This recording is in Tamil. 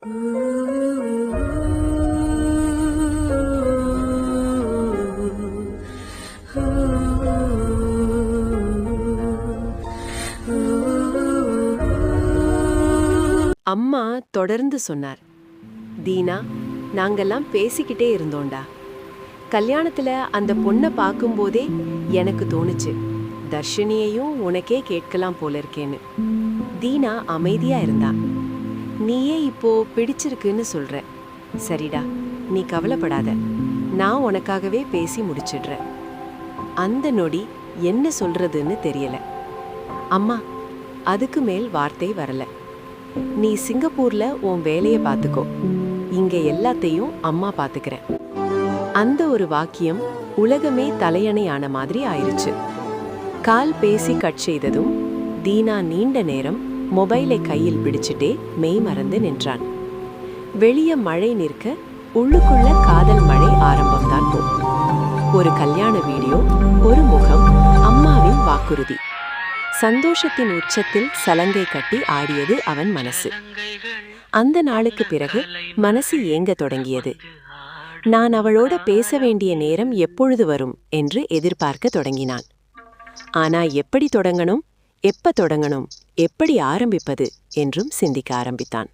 அம்மா தொடர்ந்து சொன்னார், தீனா, நாங்கெல்லாம் பேசிக்கிட்டே இருந்தோண்டா. கல்யாணத்துல அந்த பொண்ணை பார்க்கும்போதே எனக்கு தோணுச்சு, தர்ஷினியையும் உனக்கே கேட்கலாம் போல இருக்கேன்னு. தீனா அமைதியா இருந்தா. நீயே இப்போ பிடிச்சிருக்குன்னு சொல்ற. சரிடா, நீ கவலைப்படாத, நான் உனக்காகவே பேசி முடிச்சிடுறேன். அந்த நொடி என்ன சொல்றதுன்னு தெரியல. அம்மா, அதுக்கு மேல் வார்த்தை வரல. நீ சிங்கப்பூர்ல உன் வேலையை பார்த்துக்கோ, இங்க எல்லாத்தையும் அம்மா பார்த்துக்கிறேன். அந்த ஒரு வாக்கியம் உலகமே தலையணை ஆன மாதிரி ஆயிருச்சு. கால் பேசி கட் செய்ததும் தீனா நீண்ட நேரம் மொபைலை கையில் பிடிச்சிட்டே மெய் மறந்து நின்றான். வெளிய மழை நிற்க, உள்ளுக்குள்ள காதல் மழை ஆரம்பம்தான் போ. ஒரு கல்யாண வீடியோ, ஒரு முகம், அம்மாவின் வாக்குறுதி. சந்தோஷத்தின் உச்சத்தில் சலங்கை கட்டி ஆடியது அவன் மனசு. அந்த நாளுக்கு பிறகு மனசு ஏங்க தொடங்கியது. நான் அவளோட பேச வேண்டிய நேரம் எப்பொழுது வரும் என்று எதிர்பார்க்க தொடங்கினான். ஆனா எப்படி தொடங்கணும், எப்ப தொடங்கணும், எப்படி ஆரம்பிப்பது என்றும் சிந்திக்க ஆரம்பித்தான்.